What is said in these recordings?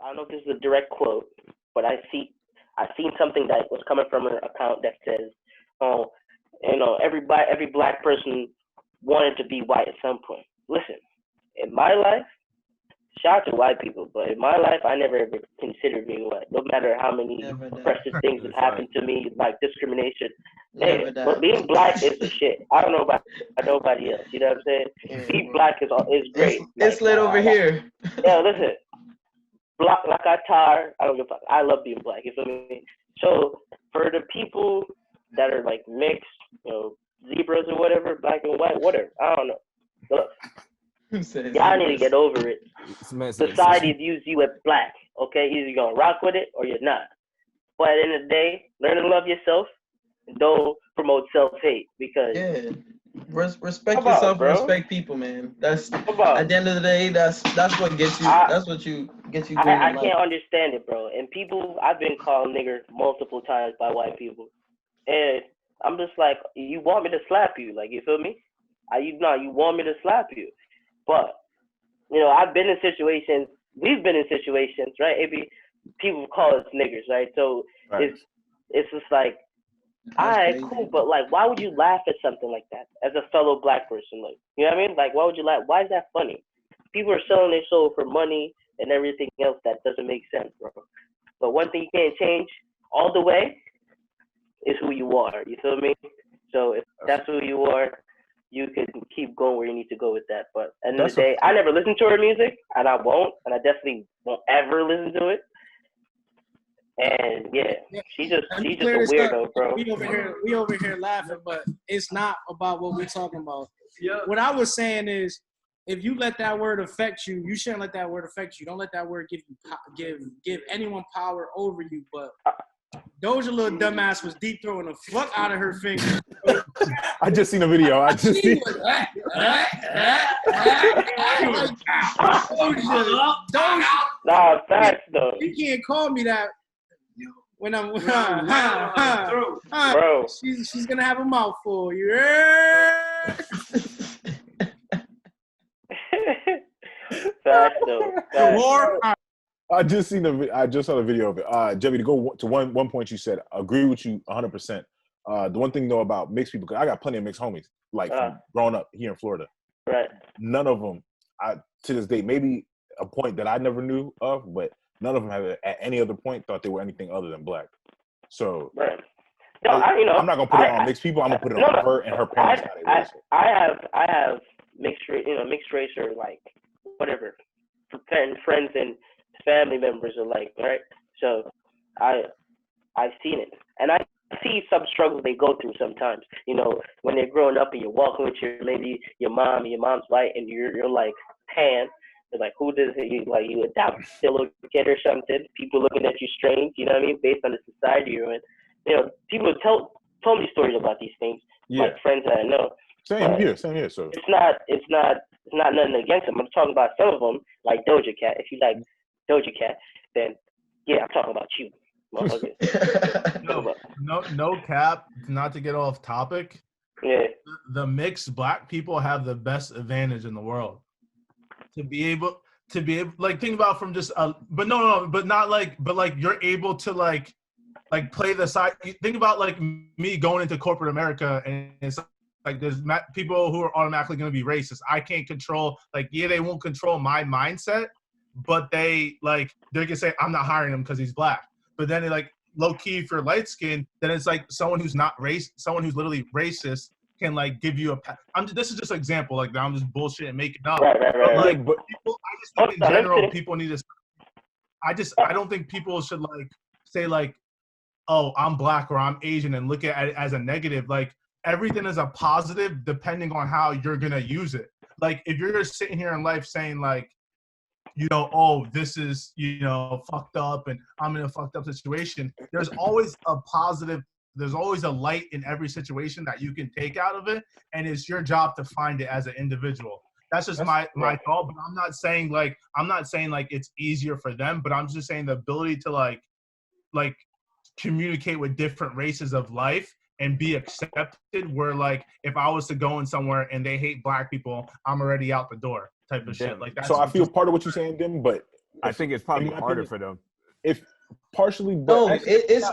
I don't know if this is a direct quote, but I seen something that was coming from an account that says, "Oh, every black person wanted to be white at some point." Listen, in my life, shout out to white people, but in my life, I never ever considered being white. No matter how many oppressive things have happened to me, like discrimination. Hey, but being black is the shit. I don't know about nobody else. You know what I'm saying? Being black is great. It's lit over here. Yeah, listen. Black like I tar. I don't give a fuck. I love being black. You feel me? So for the people that are like mixed, zebras or whatever, black and white, whatever. I don't know. Look, y'all need to get over it. Society views you as black. Okay, either you're gonna rock with it or you're not. But at the end of the day, learn to love yourself and don't promote self-hate because respect yourself and respect people, man. That's at the end of the day, that's what gets you. That's what gets you going. I can't understand it, bro. And people, I've been called nigger multiple times by white people, and I'm just like, you want me to slap you? Like, you feel me? You want me to slap you? But I've been in situations. We've been in situations, right? Maybe people call us niggers, right? So it's just like, all right, cool, but like, why would you laugh at something like that as a fellow black person? Like, you know what I mean? Like, why would you laugh? Why is that funny? People are selling their soul for money and everything else that doesn't make sense, bro. But one thing you can't change all the way is who you are. You feel me? So if that's who you are, you can keep going where you need to go with that. But at the end of the day, I never listened to her music, and I won't, and I definitely won't ever listen to it. And she's just a weirdo, bro. We over here laughing, but it's not about what we're talking about. Yeah. What I was saying is, if you let that word affect you, you shouldn't let that word affect you. Don't let that word give anyone power over you. But Doja little dumbass was deep throwing the fuck out of her finger. I just seen a video. Nah, facts though. You can't call me that. When I'm bro, she's gonna have a mouthful. Yeah. Facts though. I just saw the video of it. Jimmy, to go to one point you said, agree with you 100%. The one thing though about mixed people, because I got plenty of mixed homies, like from growing up here in Florida. Right. None of them, to this day, maybe a point that I never knew of, but none of them have at any other point thought they were anything other than black. So right. No, I'm not gonna put it on mixed people. I'm gonna put it on her and her parents. I have mixed race or like whatever friends and family members alike, right? So I've seen it, and I see some struggles they go through sometimes. When they're growing up and you're walking with maybe your mom, and your mom's white, and you're like tan. They're like, who does it? You adopt still a kid or something. People looking at you strange, you know what I mean? Based on the society you're in. People told me stories about these things. Yeah. Like friends that I know. Same here. So it's not nothing against them. I'm talking about some of them, like Doja Cat. If you like Doja Cat, then yeah, I'm talking about you. No cap. Not to get off topic. Yeah. The mixed black people have the best advantage in the world. To be able, like, think about from just, but you're able to like play the side. Think about like me going into corporate America, and it's like there's people who are automatically going to be racist. I can't control, they won't control my mindset, but they can say I'm not hiring him because he's black. But then they low key, if you're light skinned, then it's like someone who's not someone who's literally racist can give you this is just an example, I'm just bullshit and making up. Right. But people, I just think in general people need to. I don't think people should say oh, I'm black or I'm Asian and look at it as a negative. Everything is a positive depending on how you're gonna use it. If you're just sitting here in life saying oh, this is fucked up and I'm in a fucked up situation. There's always a positive. There's always a light in every situation that you can take out of it, and it's your job to find it as an individual. That's just my thought. But I'm not saying it's easier for them, but I'm just saying the ability to communicate with different races of life and be accepted. Where if I was to go in somewhere and they hate black people, I'm already out the door type of shit. So I feel part of what you're saying, Dim, but I think it's probably harder for them. If partially, but no, it's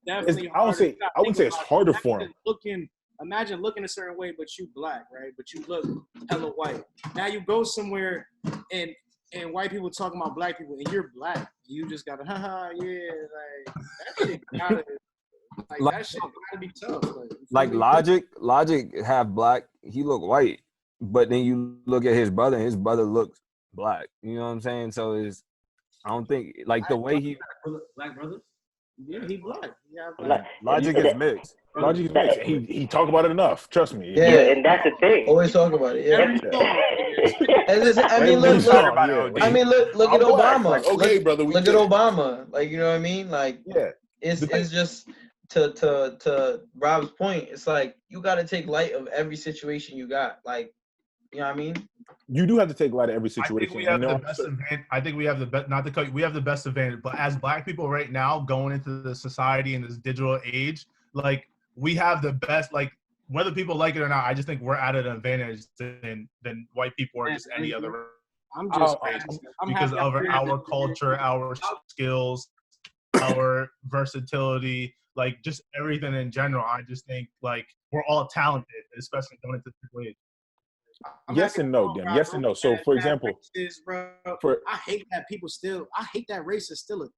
definitely I wouldn't say it's harder for them. Imagine looking a certain way, but you black, right? But you look hella white. Now you go somewhere and white people talking about black people, and you're black. You just gotta, haha, yeah, like that shit gotta, that shit gotta be tough. Like Logic half black, he look white, but then you look at his brother, and his brother looks black. You know what I'm saying? So I don't think like the way he black brothers. Yeah, he black. Yeah, black. Logic is mixed. Logic is mixed. He talk about it enough. Trust me. Yeah, and that's the thing. Always talk about it. Yeah. I mean, look at Obama. Like, okay, brother. Look at Obama. Like, you know what I mean? Like, yeah, it's just to Rob's point. It's like you got to take light of every situation you got. Like, you know what I mean? You do have to take light of every situation. I think we have the best advantage. I think we have the best. Not to cut you, we have the best advantage. But as black people right now, going into the society in this digital age, like we have the best. Like whether people like it or not, I just think we're at an advantage than white people or just any other. I'm just because of our culture, our skills, our versatility, like just everything in general. I just think like we're all talented, especially going into the age. Yes and no, Dan. Yes and no. So, for example, I hate that race is still a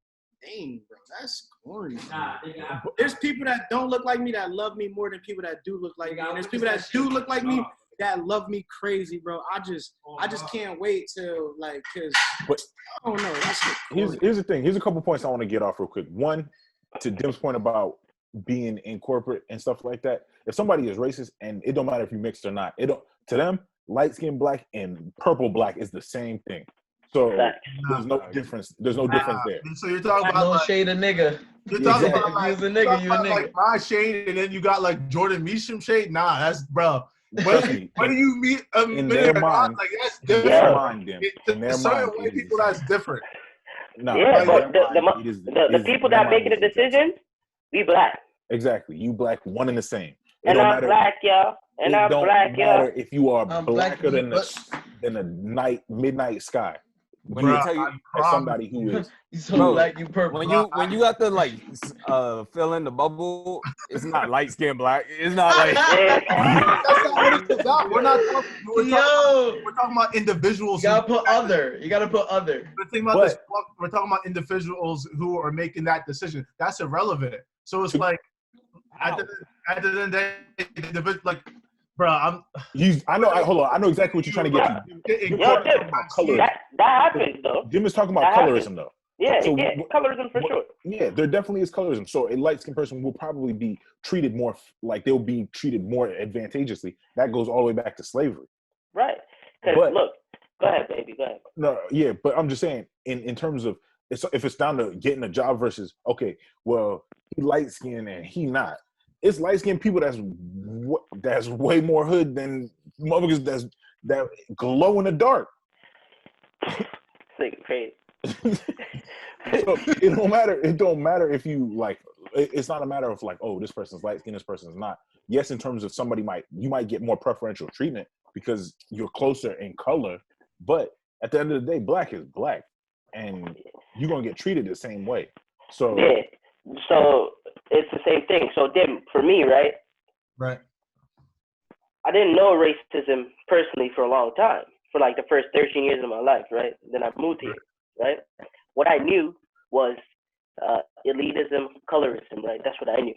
thing, bro. That's corny. There's people that don't look like me that love me more than people that do look like me. And there's people that do look like me that love me crazy, bro. I just can't wait till because I don't know. Here's the thing. Here's a couple points I want to get off real quick. One, to Dim's point about being in corporate and stuff like that. If somebody is racist, and it don't matter if you mixed or not, to them, light skin black and purple black is the same thing. So there's no difference. There's no difference there. So you're talking about no shade of nigga. You're talking about like, you a nigga, you a nigga. Like my shade, and then you got like Jordan Meacham shade. Nah, that's bro. When do you meet a in their mind? Like that's different. In their certain white people, that's different. No, yeah, but the people that making the decisions, we black. Exactly, you black, one and the same. And I'm black, y'all. And I'm black, y'all. If you are blacker than the midnight sky. When you tell you somebody who is black, you purple. When you have to like fill in the bubble, it's not light skin black. It's not like that's not what it's about. We're talking about individuals. You gotta put other. We're talking about individuals who are making that decision. That's irrelevant. So it's like at the end of the day, like. Bro, I know exactly what you're trying to get to. That happens though. Jim is talking about colorism though. Yeah, colorism for sure. Yeah, there definitely is colorism. So a light-skinned person will probably be treated more like they'll be treated more advantageously. That goes all the way back to slavery. Right. Because look, go ahead, baby, go ahead. No, yeah, but I'm just saying in terms of if it's down to getting a job versus okay, well he light-skinned and he not. It's light-skinned people that's way more hood than motherfuckers that glow in the dark. It's crazy. So it don't matter if you like. It's not a matter of like, oh, this person's light-skinned, this person's not. Yes, in terms of you might get more preferential treatment because you're closer in color, but at the end of the day, black is black, and you're gonna get treated the same way. So yeah. So it's the same thing. So then for me, right? Right. I didn't know racism personally for a long time, for like the first 13 years of my life, right? Then I moved here, right? What I knew was elitism, colorism, right? That's what I knew.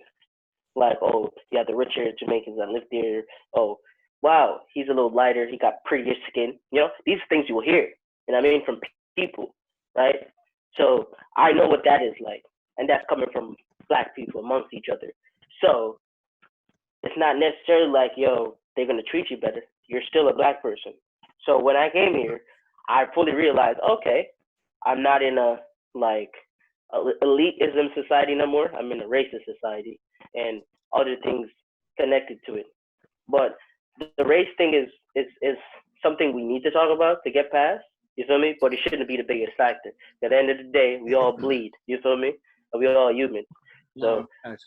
Like, oh, you have the richer Jamaicans that live there. Oh, wow, he's a little lighter. He got prettier skin. You know, these things you will hear, and I mean from people, right? So I know what that is like. And that's coming from black people amongst each other. So it's not necessarily like, yo, they're going to treat you better. You're still a black person. So when I came here, I fully realized, okay, I'm not in a elitism society no more. I'm in a racist society and other things connected to it. But the race thing is something we need to talk about to get past. You feel me? But it shouldn't be the biggest factor. At the end of the day, we all bleed. You feel me? We're all human. So that's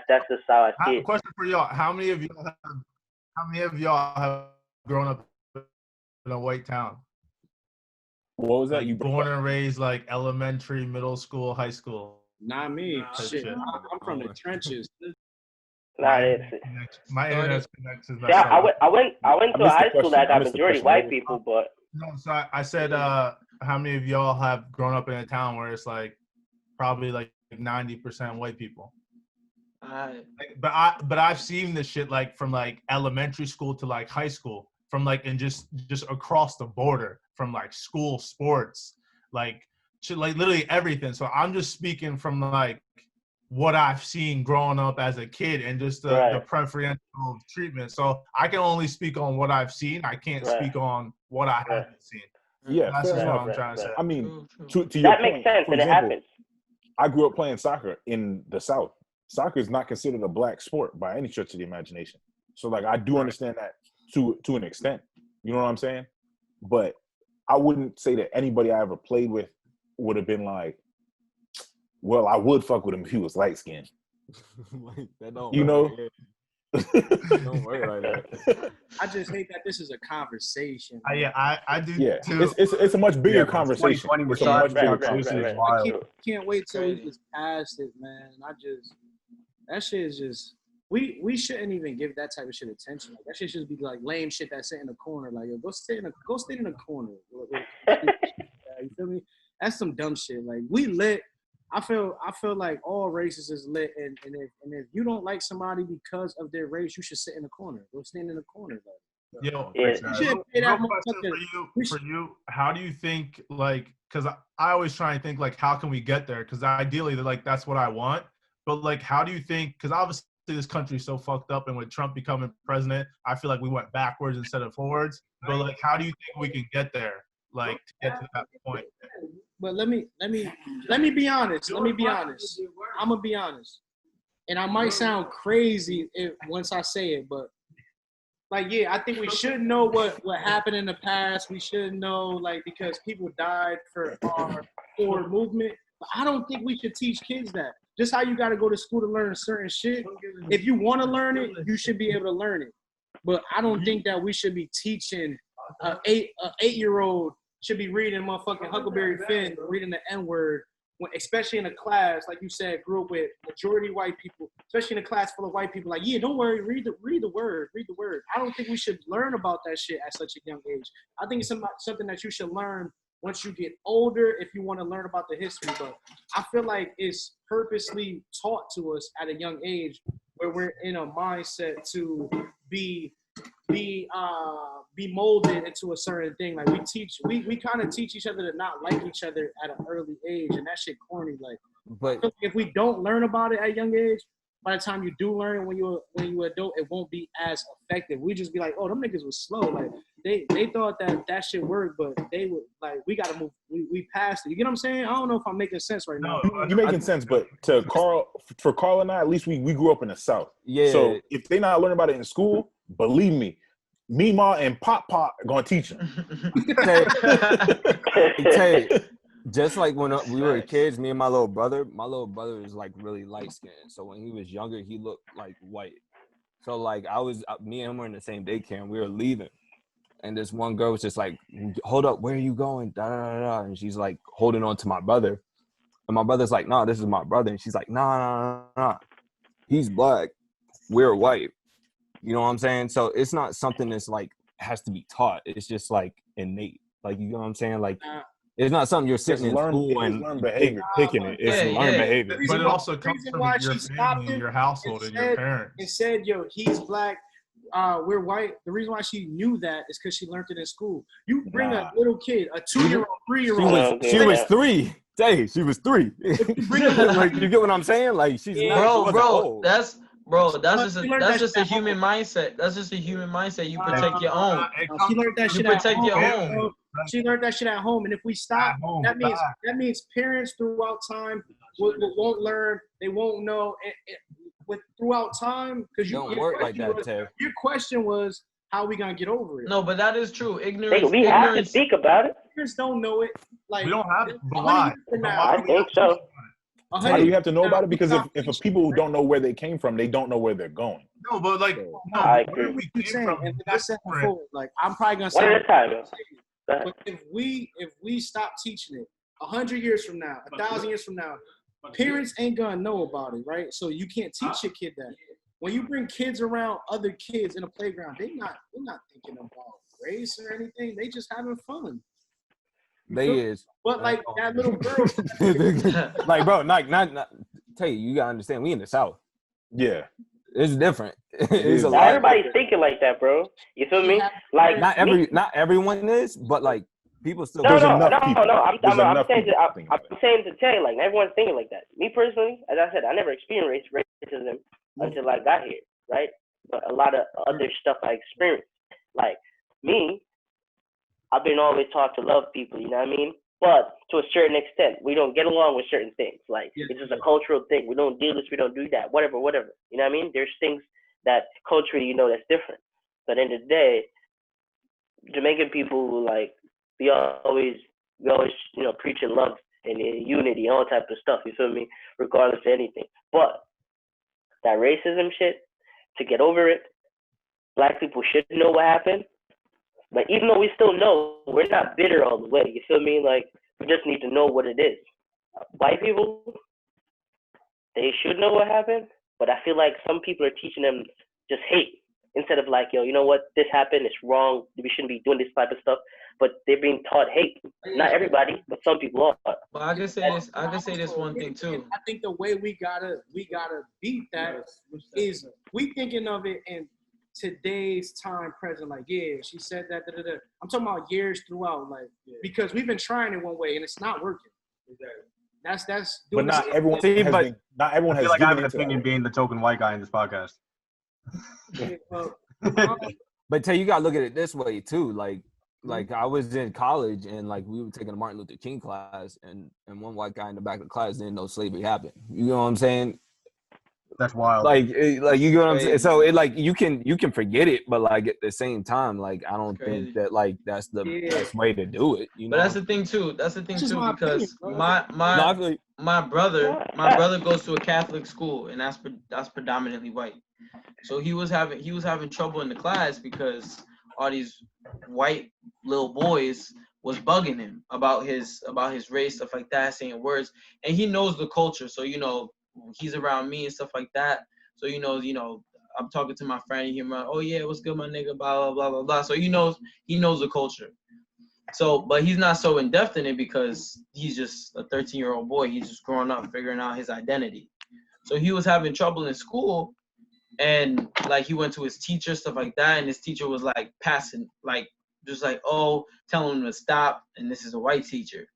just how I see it. Question for y'all: How many of y'all have grown up in a white town? What was that? Like, You born and raised like elementary, middle school, high school. Not me. Shit. I'm from the trenches. Nah, my internet's connection. Yeah, I went to a high school that got majority white people, but no. So I said, how many of y'all have grown up in a town where it's like probably like 90% white people? But I've seen this shit like from like elementary school to like high school, from like and just across the border, from like school sports, like literally everything. So I'm just speaking from like what I've seen growing up as a kid and just the preferential treatment. So I can only speak on what I've seen. I can't speak on what I haven't seen. Yeah, that's just what I'm trying to say. I mean, to your that point, makes sense, for and example, it happens. I grew up playing soccer in the South. Soccer is not considered a black sport by any stretch of the imagination. So, like, I do understand that to an extent. You know what I'm saying? But I wouldn't say that anybody I ever played with would have been like, well, I would fuck with him if he was light skinned. You know? Don't worry like that. I just hate that this is a conversation. I do. Yeah, too. it's a much bigger conversation. It's a much bigger conversation. I can't wait till we just past it, man. That shit is just. We shouldn't even give that type of shit attention. Like, that shit should be like lame shit that sit in the corner. Like, yo, go sit in a corner. You feel me? That's some dumb shit. Like, we lit. I feel like all races is lit, and if you don't like somebody because of their race, you should sit in the corner. Go stand in the corner. Like, Yo, for you, how do you think, like, because I always try and think, like, how can we get there? Because ideally, like, that's what I want. But, like, how do you think, because obviously this country's so fucked up, and with Trump becoming president, I feel like we went backwards instead of forwards. But, like, how do you think we can get there, like, to get to that point? But let me be honest. I'm gonna be honest, and I might sound crazy once I say it, but like, yeah, I think we should know what happened in the past. We should know, like, because people died for our forward movement. But I don't think we should teach kids that. Just how you got to go to school to learn certain shit. If you want to learn it, you should be able to learn it. But I don't think that we should be teaching an 8-year-old should be reading motherfucking Huckleberry Finn, reading the N-word, especially in a class, like you said, grew up with majority white people, especially in a class full of white people. Like, yeah, don't worry, read the word. I don't think we should learn about that shit at such a young age. I think it's something that you should learn once you get older if you want to learn about the history. But I feel like it's purposely taught to us at a young age where we're in a mindset to be molded into a certain thing. Like, we kind of teach each other to not like each other at an early age, and that shit corny. Like, but if we don't learn about it at a young age, by the time you do learn it when you're adult, it won't be as effective. We just be like, oh, them niggas was slow. Like, they thought that shit worked, but they were like, we gotta move. We passed it. You get what I'm saying? I don't know if I'm making sense right now. You're making sense, but for Carl and I, at least we grew up in the South. Yeah. So if they not learning about it in school, believe me, Mima and Pop are gonna teach them. Just like when we were kids, me and my little brother is like really light skinned. So when he was younger, he looked like white. So like me and him were in the same daycare, and we were leaving. And this one girl was just like, hold up, where are you going? Da, da, da, da. And she's like holding on to my brother. And my brother's like, nah, this is my brother. And she's like, nah. He's black. We're white. You know what I'm saying? So it's not something that's like has to be taught. It's just like innate. Like, you know what I'm saying? Like, it's not something you're sitting in school and learn behavior, picking it. It's learned behavior. But it also comes from your family and your household and your parents. And said, yo, he's black, we're white. The reason why she knew that is because she learned it in school. You bring a little kid, a 2-year-old, 3-year-old. She was 3. Dang, she was 3. Like, you get what I'm saying? Like, she's not. Bro, that's just a human mindset. That's just a human mindset. You protect your own. She learned that shit. You protect your own. She learned that shit at home, and if we stop, that means parents throughout time won't learn. They won't know. With throughout time, because you don't work like that, Ted. Your question was, how are we gonna get over it? No, but that is true. Ignorance. We have to speak about it. Parents don't know it. Like, we don't have. But why? I think so. Why do you have to know about it? Because if people who don't know where they came from, they don't know where they're going. No, but like, I agree. We came from. Like, I'm probably gonna say one at a time. But if we stop teaching it, 100 years from now, 1,000 years from now, parents ain't gonna know about it, right? So you can't teach your kid that. When you bring kids around other kids in a playground, they're not thinking about race or anything. They just having fun. They is. But like that little girl, like bro, not tell you gotta understand. We in the South. Yeah, it's different. It's not everybody's thinking like that, bro. You feel me? Like not everyone is, but like people still. No. I'm saying to tell you, like everyone's thinking like that. Me personally, as I said, I never experienced racism until I got here, right? But a lot of other stuff I experienced, like me. I've been always taught to love people, you know what I mean? But to a certain extent, we don't get along with certain things. Like, it's just a cultural thing. We don't do this, we don't do that, whatever. You know what I mean? There's things that culturally, that's different. But at the end of the day, Jamaican people, like, we always, preach in love and in unity and all type of stuff, you feel me? Regardless of anything. But that racism shit, to get over it, black people should know what happened. But even though we still know, we're not bitter all the way. You feel me? Like, we just need to know what it is. White people, they should know what happened. But I feel like some people are teaching them just hate. Instead of like, yo, you know what? This happened. It's wrong. We shouldn't be doing this type of stuff. But they're being taught hate. Not everybody, but some people are. But I can say this one thing too. I think the way we gotta beat that is we thinking of it in today's time present, like, yeah, she said that, I'm talking about years throughout, like, because we've been trying it one way and it's not working. That's but not everyone not everyone has. I feel like I have an opinion being the token white guy in this podcast. But Tay, you gotta look at it this way too. Like I was in college and like we were taking a Martin Luther King class and one white guy in the back of the class didn't know slavery happened. You know what I'm saying? That's wild. Like you know what I'm saying? So it like you can forget it, but like at the same time, like I don't think that like that's the best way to do it. You know. But that's the thing too. Because my brother goes to a Catholic school and that's predominantly white. So he was having trouble in the class because all these white little boys was bugging him about his race, stuff like that, saying words, and he knows the culture. So he's around me and stuff like that. So I'm talking to my friend, he hear oh yeah, what's good, my nigga, blah blah blah blah blah. So he knows the culture. So, but he's not so in depth in it because he's just a 13-year-old boy. He's just growing up, figuring out his identity. So he was having trouble in school, and like he went to his teacher, stuff like that, and his teacher was like passing, like just like, oh, telling him to stop, and this is a white teacher.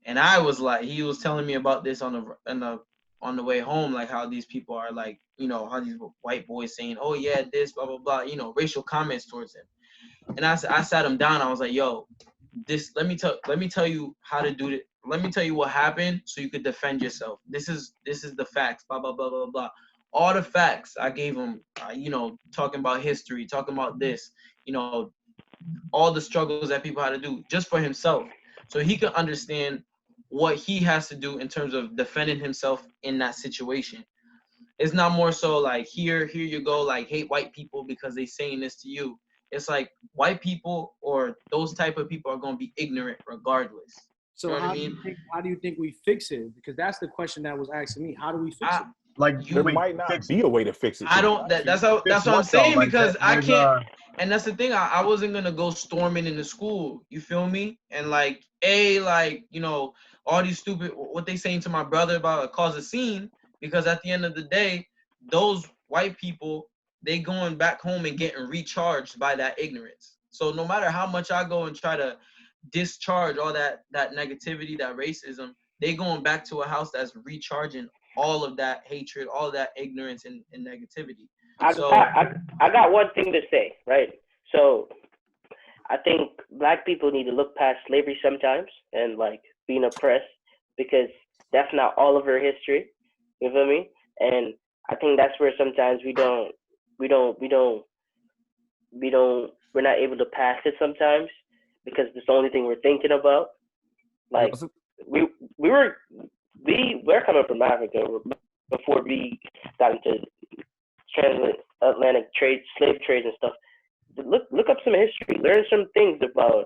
And I was like, he was telling me about this on the way home, like how these people are like, how these white boys saying, oh yeah, this, blah, blah, blah, racial comments towards him. And I sat him down. I was like, yo, let me tell you how to do it. Let me tell you what happened so you could defend yourself. This is the facts, blah, blah, blah, blah, blah. All the facts I gave him, talking about history, talking about this, all the struggles that people had to do just for himself. So he could understand what he has to do in terms of defending himself in that situation. It's not more so like, here you go, like, hate white people because they saying this to you. It's like white people or those type of people are going to be ignorant regardless. So how do you think we fix it? Because that's the question that was asking me. How do we fix it? Like, there might not be a way to fix it. I don't. That's what I'm saying, because I can't. And that's the thing. I wasn't gonna go storming into school. You feel me? And like, all these stupid what they saying to my brother about cause a scene. Because at the end of the day, those white people, they going back home and getting recharged by that ignorance. So no matter how much I go and try to discharge all that negativity, that racism, they going back to a house that's recharging all of that hatred, all of that ignorance and negativity. I got one thing to say, right? So I think black people need to look past slavery sometimes and like being oppressed, because that's not all of our history. You feel me? And I think that's where sometimes we're not able to pass it sometimes, because it's the only thing we're thinking about. Like we're coming from Africa before we got into transatlantic trade, slave trades and stuff. Look up some history, learn some things about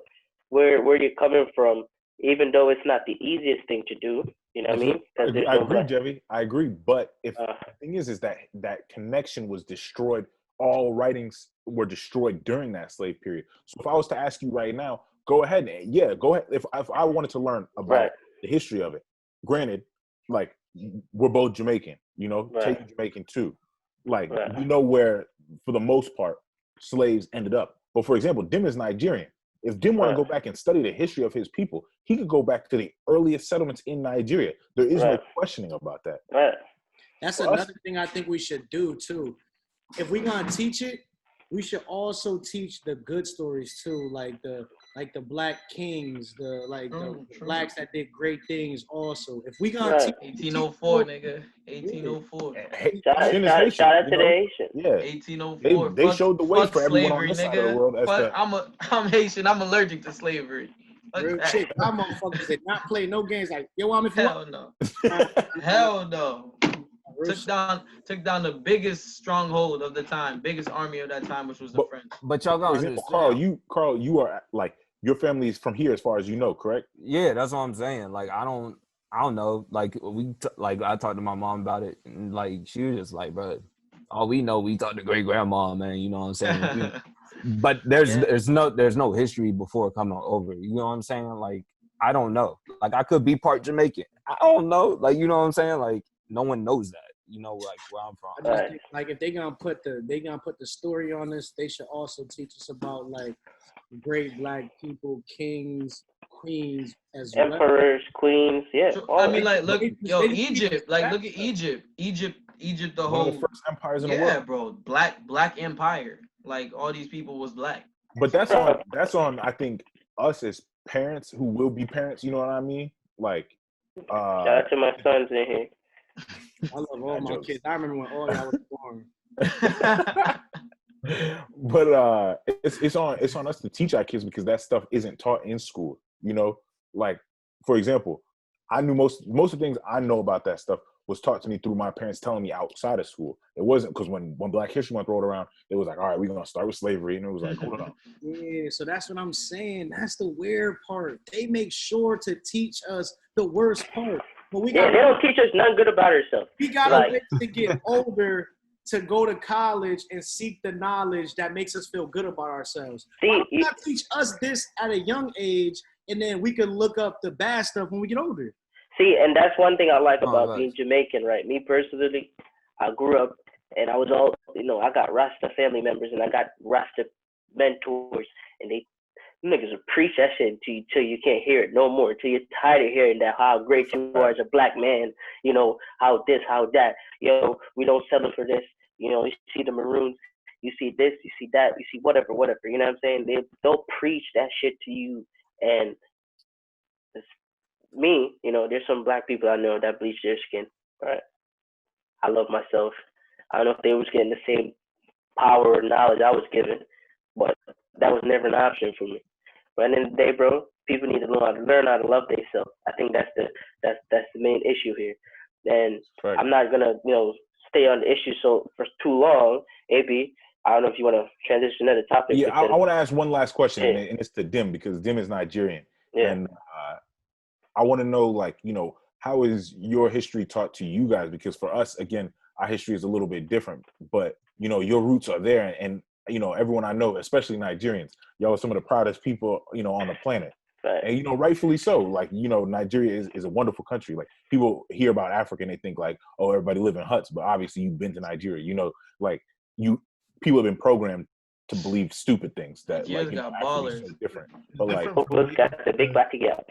where you're coming from, even though it's not the easiest thing to do. You know what I mean? I agree, Jevy. I agree. But if the thing is that connection was destroyed. All writings were destroyed during that slave period. So if I was to ask you right now, go ahead. Go ahead. If I wanted to learn about the history of it, granted, like we're both Jamaican, you know, Tate's Jamaican too. Like we know where, for the most part, slaves ended up. But for example, Dim is Nigerian. If Dim want to go back and study the history of his people, he could go back to the earliest settlements in Nigeria. There is no questioning about that. That's another thing I think we should do too. If we're gonna teach it, we should also teach the good stories too, like the black kings, the blacks that did great things. Also, if we gonna teach 1804, nigga, 1804. Shout out to the Haitians. Yeah, 1804. They showed the way for everyone on this side of the world. I'm Haitian. I'm allergic to slavery. Real shit. Our motherfuckers did not play no games like yo. Hell no. Hell no. Took down the biggest stronghold of the time, biggest army of that time, which was the French. But y'all got Carl, you are like, your family is from here as far as you know, correct? Yeah, that's what I'm saying. Like I don't know. Like I talked to my mom about it, and like she was just like, bro, all we know, we talked to great grandma, man. You know what I'm saying? But there's no history before coming over. You know what I'm saying? Like I don't know. Like I could be part Jamaican. I don't know. Like you know what I'm saying? Like no one knows that. You know, like where I'm from. I just think, like if they gonna put the story on this, they should also teach us about like great black people, kings, queens, as emperors, queens. Yeah. I mean, like look, Egypt. Like look at Egypt. Egypt, the whole one of the first empires in the world. Yeah, bro. Black empire. Like all these people was black. But that's on I think us as parents who will be parents. You know what I mean? Like. Shout out to my sons in here. I love all my kids. I remember when all y'all was born. But it's on us to teach our kids, because that stuff isn't taught in school. You know, like for example, I knew most of the things I know about that stuff was taught to me through my parents telling me outside of school. It wasn't because when Black History Month rolled around, it was like, all right, we're gonna start with slavery, and it was like, hold on. Yeah, so that's what I'm saying. That's the weird part. They make sure to teach us the worst part. But they don't teach us nothing good about ourselves. We gotta wait to get older to go to college and seek the knowledge that makes us feel good about ourselves. Why not teach us this at a young age, and then we can look up the bad stuff when we get older? See, and that's one thing I like about being Jamaican, right? Me personally, I grew up and I was all, I got Rasta family members and I got Rasta mentors, and they niggas will preach that shit till you can't hear it no more, till you're tired of hearing that, how great you are as a black man, how this, how that, we don't settle for this, you see the maroons, you see this, you see that, you see whatever, you know what I'm saying? They'll preach that shit to you, and me, there's some black people I know that bleach their skin, right? I love myself. I don't know if they was getting the same power or knowledge I was given, but that was never an option for me. But at the end of the day, bro, people need to learn how to love themselves. I think that's the main issue here. And right. I'm not gonna, stay on the issue for too long. AB, I don't know if you want to transition to another topic. Yeah, I want to ask one last question, and it's to Dim, because Dim is Nigerian. Yeah. And I want to know, how is your history taught to you guys? Because for us, again, our history is a little bit different. But, your roots are there. And everyone I know, especially Nigerians, y'all are some of the proudest people, on the planet. Right. And, rightfully so. Nigeria is a wonderful country. Like, people hear about Africa and they think oh, everybody live in huts. But obviously you've been to Nigeria. People have been programmed to believe stupid things that got ballers. So different. But got the big back together.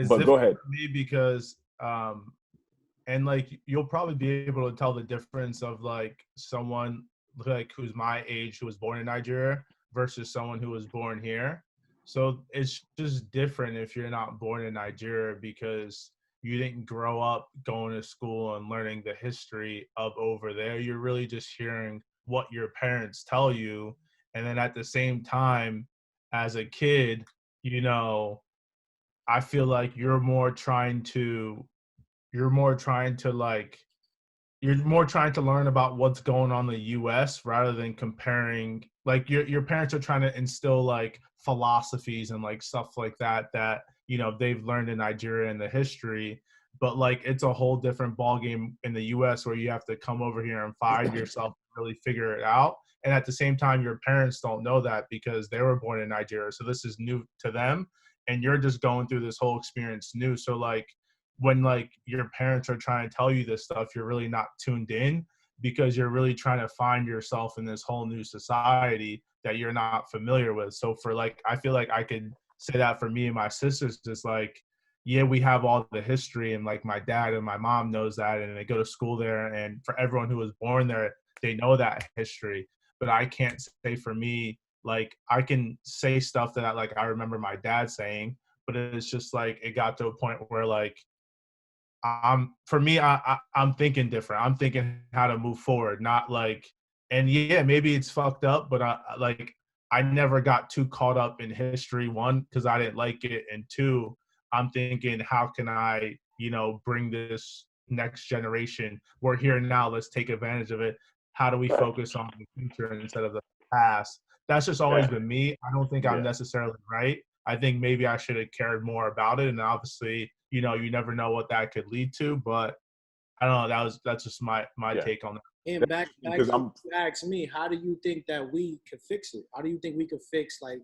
But go ahead. For me, because and you'll probably be able to tell the difference of someone who's my age, who was born in Nigeria, versus someone who was born here. So it's just different if you're not born in Nigeria, because you didn't grow up going to school and learning the history of over there. You're really just hearing what your parents tell you. And then at the same time, as a kid, I feel like you're more trying to learn about what's going on in the US rather than comparing. Your parents are trying to instill philosophies and like stuff like that they've learned in Nigeria and the history. But like it's a whole different ballgame in the US where you have to come over here and find yourself, really figure it out. And at the same time, your parents don't know that because they were born in Nigeria. So this is new to them. And you're just going through this whole experience new. So like when like your parents are trying to tell you this stuff, you're really not tuned in because you're really trying to find yourself in this whole new society that you're not familiar with. So for like, I feel like I could say that for me and my sisters, just like, yeah, we have all the history and like my dad and my mom knows that and they go to school there. And for everyone who was born there, they know that history. But I can't say for me, like I can say stuff that I remember my dad saying, but it's just like it got to a point where like I'm thinking different. I'm thinking how to move forward, not like, and yeah, maybe it's fucked up, but I never got too caught up in history. One, because I didn't like it, and two, I'm thinking how can I, bring this next generation. We're here now. Let's take advantage of it. How do we focus on the future instead of the past? That's just always been me. I don't think I'm necessarily right. I think maybe I should have cared more about it. And obviously, you never know what that could lead to. But I don't know. That's just my take on that. And back to ask me, how do you think that we could fix it? How do you think we could fix like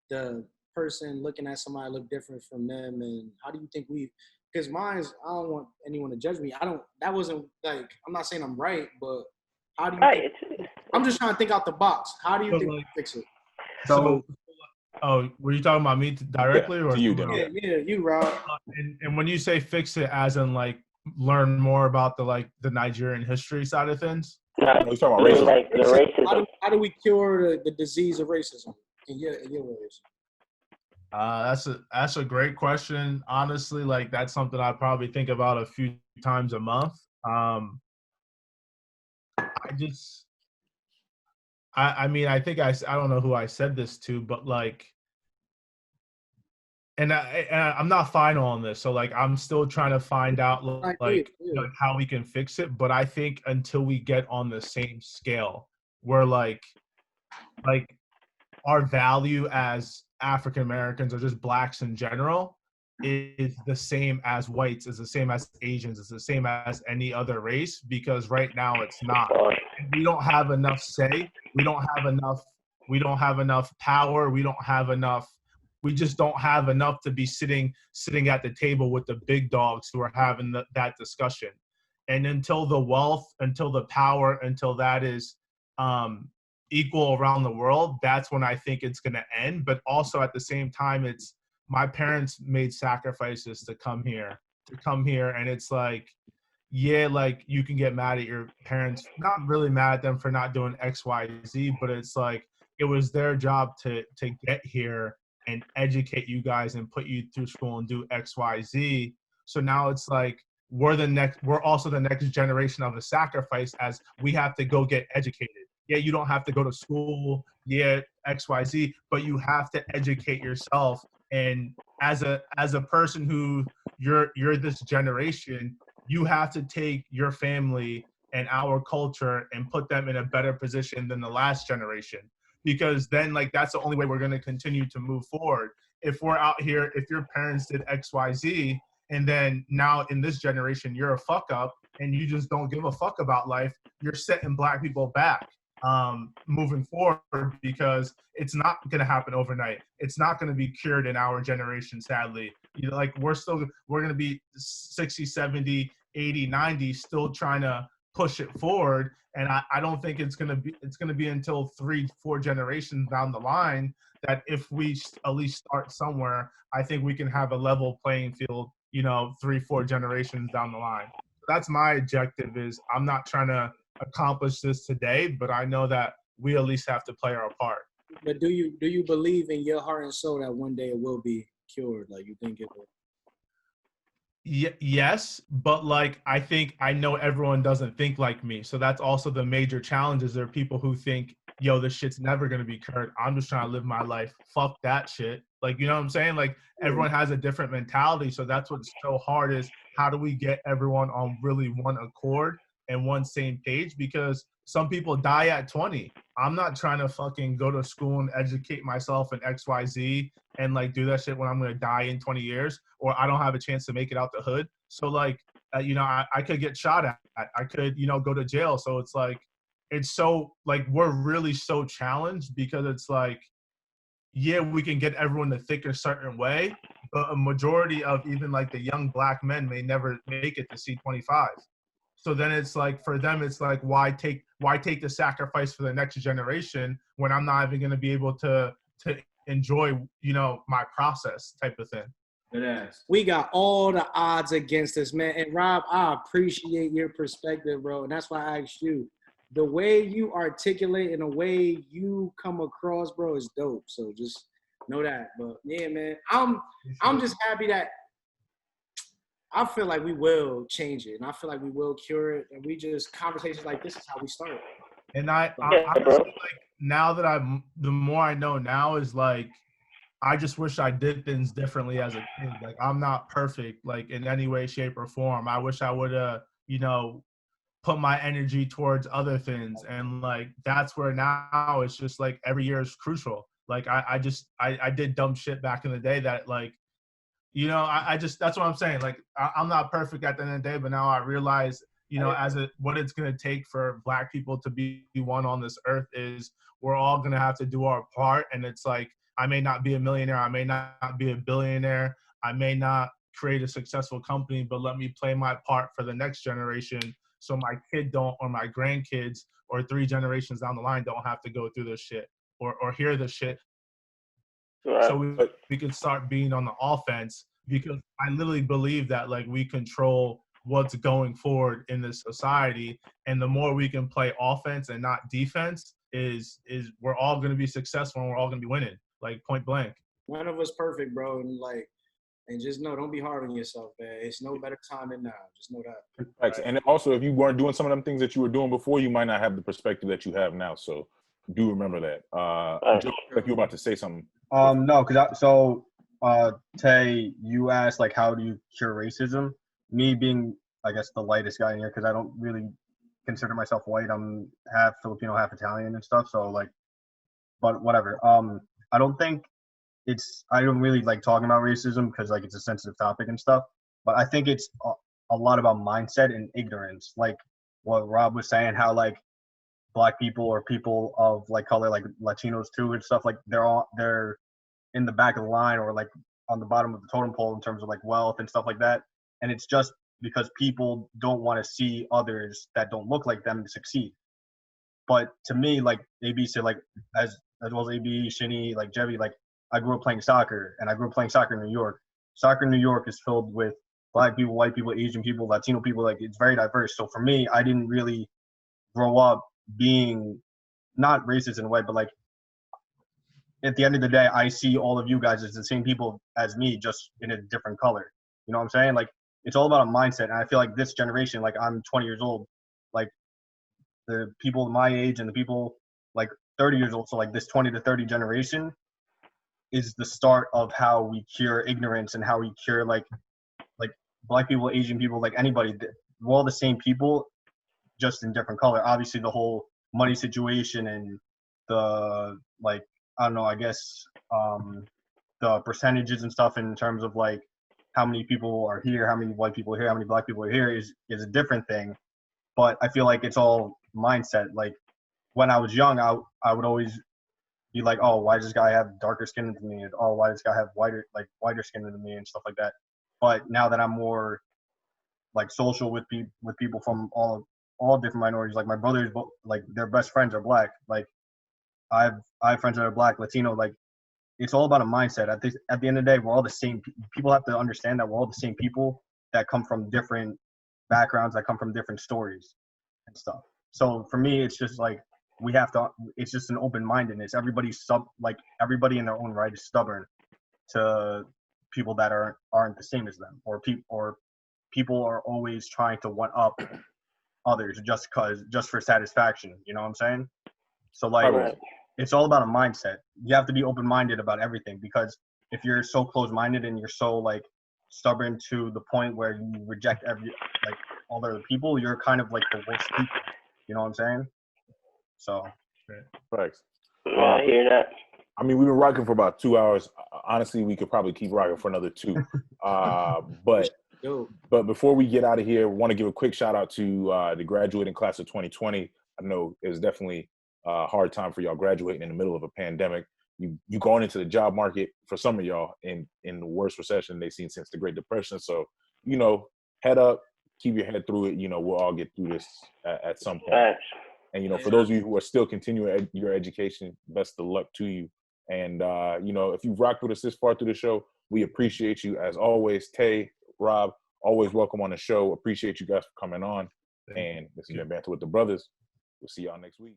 the person looking at somebody look different from them? And how do you think because mine's, I don't want anyone to judge me. That wasn't like, I'm not saying I'm right, but how do you think, I'm just trying to think out the box. How do you think we fix it? So, were you talking about me directly or you? Yeah, you, Rob. And when you say fix it, as in like learn more about the Nigerian history side of things? No, he's talking about racism. Like the racism. How do we cure the disease of racism in your ways? That's a great question. Honestly, like that's something I probably think about a few times a month. I mean, I think I don't know who I said this to, but like, and I'm not final on this. So like, I'm still trying to find out like how we can fix it. But I think until we get on the same scale, where like our value as African Americans or just blacks in general is the same as whites, is the same as Asians, is the same as any other race, because right now it's not. We don't have enough say. We don't have enough power. We just don't have enough to be sitting at the table with the big dogs who are having that discussion. And until the wealth, until the power, until that is equal around the world, that's when I think it's going to end. But also at the same time, it's my parents made sacrifices to come here, and it's like, yeah, like you can get mad at your parents, not really mad at them for not doing X, Y, Z, but it's like it was their job to get here and educate you guys and put you through school and do X, Y, Z. So now it's like we're also the next generation of the sacrifice, as we have to go get educated. Yeah, you don't have to go to school, yeah, X, Y, Z, but you have to educate yourself. And as a person who you're this generation, you have to take your family and our culture and put them in a better position than the last generation. Because then like that's the only way we're going to continue to move forward. If we're out here, if your parents did X, Y, Z, and then now in this generation, you're a fuck up and you just don't give a fuck about life, you're setting black people back moving forward, because it's not going to happen overnight. It's not going to be cured in our generation, sadly. Like we're going to be 60, 70, 80, 90 still trying to push it forward. And I don't think it's going to be until 3-4 generations down the line that if we at least start somewhere, I think we can have a level playing field, 3-4 generations down the line. That's my objective. Is I'm not trying to accomplish this today, but I know that we at least have to play our part. But do you believe in your heart and soul that one day it will be cured? Like you think it will? Yes, but like I know everyone doesn't think like me, so that's also the major challenge. Is there are people who think, yo, this shit's never gonna be cured. I'm just trying to live my life. Fuck that shit. Like, you know what I'm saying? Like everyone has a different mentality, so that's what's so hard. Is how do we get everyone on really one accord and one same page, because some people die at 20. I'm not trying to fucking go to school and educate myself in XYZ and like do that shit when I'm gonna die in 20 years, or I don't have a chance to make it out the hood. So like, I could get shot at. I could, go to jail. So it's like, it's so like we're really so challenged, because it's like, yeah, we can get everyone to think a certain way, but a majority of even like the young black men may never make it to C25. So then it's like, for them, it's like, why take the sacrifice for the next generation when I'm not even going to be able to enjoy, my process type of thing. We got all the odds against us, man. And Rob, I appreciate your perspective, bro. And that's why I asked you. The way you articulate and the way you come across, bro, is dope. So just know that. But yeah, man, I'm just happy that I feel like we will change it, and I feel like we will cure it. And we just conversations like this is how we start. And I honestly, like, now that the more I know now is like, I just wish I did things differently as a kid. Like, I'm not perfect, like, in any way, shape, or form. I wish I would have, put my energy towards other things. And like, that's where now it's just like every year is crucial. Like, I did dumb shit back in the day that like, I just, that's what I'm saying. Like, I'm not perfect at the end of the day, but now I realize, what it's going to take for black people to be one on this earth is we're all going to have to do our part. And it's like, I may not be a millionaire. I may not be a billionaire. I may not create a successful company, but let me play my part for the next generation, so my kid don't, or my grandkids, or 3 generations down the line don't have to go through this shit or hear this shit. Right. So we can start being on the offense, because I literally believe that like we control what's going forward in this society. And the more we can play offense and not defense, is we're all going to be successful and we're all going to be winning, like point blank. None of us perfect, bro. And just know, don't be hard on yourself, man. It's no better time than now. Just know that. Right. And also, if you weren't doing some of them things that you were doing before, you might not have the perspective that you have now. So do remember that. Joe, like you were about to say something. No, Tay, you asked like, how do you cure racism? Me being, I guess, the lightest guy in here, because I don't really consider myself white. I'm half Filipino, half Italian and stuff. So like, but whatever. I don't really like talking about racism because like it's a sensitive topic and stuff. But I think it's a lot about mindset and ignorance. Like what Rob was saying, how like black people or people of like color, like Latinos too and stuff, like they're in the back of the line or like on the bottom of the totem pole in terms of like wealth and stuff like that. And it's just because people don't want to see others that don't look like them succeed. But to me, like AB said, like as well as AB, Shinny, like Jevy, like I grew up playing soccer, and I grew up playing soccer in New York. Soccer in New York is filled with black people, white people, Asian people, Latino people. Like it's very diverse. So for me, I didn't really grow up being not racist in a way, but like at the end of the day, I see all of you guys as the same people as me, just in a different color. You know what I'm saying? Like it's all about a mindset. And I feel like this generation, like I'm 20 years old, like the people my age and the people like 30 years old, so like this 20 to 30 generation is the start of how we cure ignorance and how we cure like black people, Asian people, like anybody. We're all the same people, just in different color. Obviously the whole money situation and the like, I don't know, I guess the percentages and stuff in terms of like how many people are here, how many white people are here, how many black people are here is a different thing. But I feel like it's all mindset. Like when I was young, I would always be like, oh, why does this guy have darker skin than me? And, oh, why does this guy have whiter skin than me and stuff like that. But now that I'm more like social with people from all different minorities, like my brothers, like their best friends are black. Like I have friends that are black, Latino. Like it's all about a mindset. At the end of the day, we're all the same. People have to understand that we're all the same people that come from different backgrounds, that come from different stories and stuff. So for me, it's just like it's just an open-mindedness. Everybody in their own right is stubborn to people that aren't the same as them, or people are always trying to one up others just for satisfaction. You know what I'm saying? So like, it's all about a mindset. You have to be open-minded about everything, because if you're so close-minded and you're so like stubborn to the point where you reject all the other people, you're kind of like the worst people. You know what I'm saying? So. Thanks. I hear that. I mean, we've been rocking for about 2 hours. Honestly, we could probably keep rocking for another 2. But before we get out of here, want to give a quick shout out to the graduating class of 2020. I know it was definitely a hard time for y'all graduating in the middle of a pandemic. You going into the job market for some of y'all in the worst recession they've seen since the Great Depression. So, head up, keep your head through it. We'll all get through this at some point. Right. And, for those of you who are still continuing your education, best of luck to you. And, if you've rocked with us this far through the show, we appreciate you. As always, Tay, Rob, always welcome on the show. Appreciate you guys for coming on. And this has been Banter with the Brothers. We'll see y'all next week.